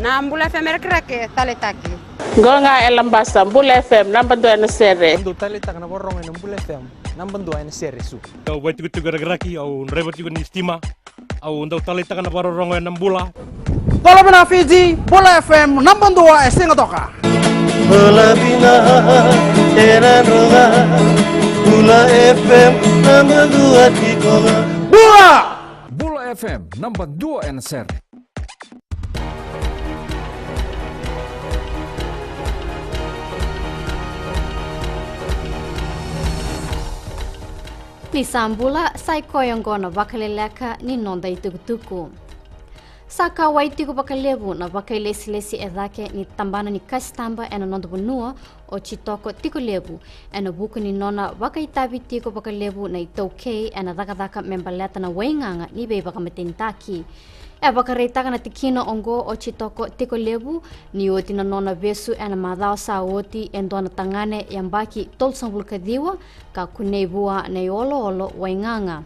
Na Bula FM krake taletaki. Gonga elambasa Bula FM namba 2 na sere. Ndo taleta kana borong na Bula FM namba 2 na sere su. Au wait tu garaki au rebot juga ni stima. Au ndo taleta kana borong na Bula. Bola bina Fiji Bula FM namba 2 singa toka. Bola bina era roga Bula FM namba 2 tikoga. Bula FM namba 2 na sere. Ni sambula sai koyongona Vakaleleka ni nonda itukutuku. Saka waitiku bakalebu na vakalesi edake ni tambana ni kastamba ena nonda bunua o chitoko tiku lebu ena buku ni nona vakaitabi tiku bakalebu na itokei ena daka membaleta na wainganga ni beba kamatenitaki. E bakareitaka na tikina ongo o chitoko tiko lebu ni oti na nona vesu ena madao sa oti endona tangane yambaki tolsambul kadiwa ka kuneibua na olo wainganga.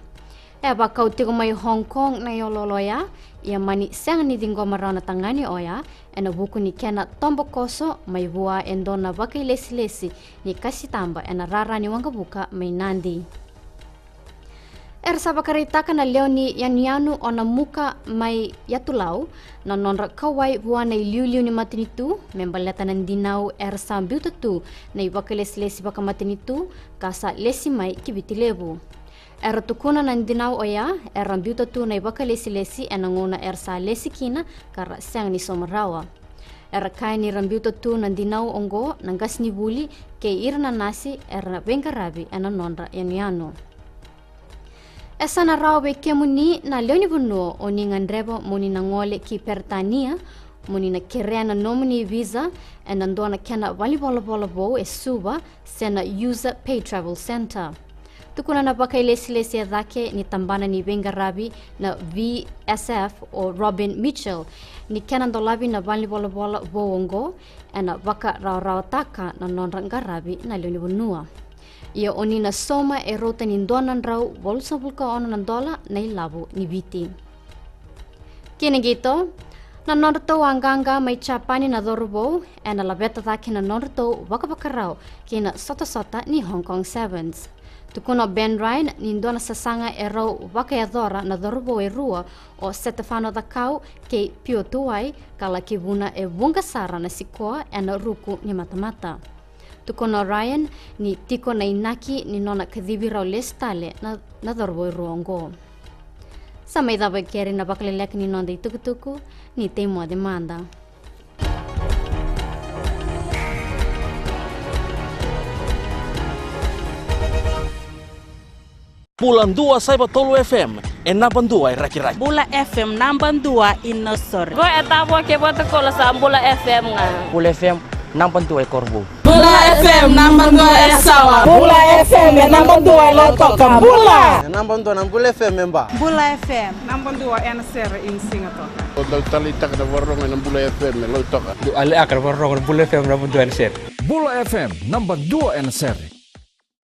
E bakau tiko mai Hong Kong na olo ya ia mani senga ni dingo marana tangani oya ena buku ni kena tombo koso mai bua endona vakai lesi ni kasitamba ena rara ni wangabuka mai nandi. Ersa bakaritaka na leo ni yanianu ona muka mai yatulau na nonra kawai bua na liu ni matinitu membaleta nandinau ersa biutatu na iwakalesi baka matinitu kasa lesi mai kibitilebu. Era tukuna nandinau oya era biutatu na iwakalesi enangona ersa lesi kina kara sang ni somarawa. Era kai ni rambiutatu nandinau ongo nangas ni buli ke irna nasi era bengarabi ena nonra yanianu. Esa na rawe kemuni na leo ni bunuo o ni ngandrebo muni na ngole ki pertania muni na kereana nomini visa and andona kena volleyball bo e suba sena user pay travel center. Tukuna na baka ilesi dhake ni tambana ni Bengarabi na VSF o Robin Mitchell ni kena ndolabi na volleyball bo ongo ena baka rao taka na nonrangarabi na leo ni bunua. Ia oni na soma e rota ni ndonan rau volsabulka ona na dola na ilabu ni viti. Kini gito, na norto anganga mai chapani na dorubo e na labeta dhaki na norto wakabakarau kina sota ni Hong Kong Sevens. Tukuna Ben Ryan ni ndona sasanga e rau wakayadora na dorubo e rua o Setefano da kau ke pio tuai kala kibuna e wungasara na sikoa e na ruku ni matamata. Tukuna Ryan ni tiko na inaki ni nona kadhibi rau lestale na dorbo ruongo. Sa may dapat kere na Vakaleleka ni nonda itukutuku ni temo demanda. Bulan 2 sai batolu FM enapan 2 raki-raki. Bula FM namba 2 inosor. Go etabo ke boto kola sa Bula FM nga. Bula FM namba 2 korbo. Bula FM namba 2 sawa. Bula FM namba 2 lotoka Bula. Namba 2 nang Bula FM memba. Bula FM Namba 2 ena sere in Singapore. Ndo taleta kana borong na Bula FM lo toka. Do ale akar borong Bula FM namba 2 na sere. Bula FM namba 2 na sere.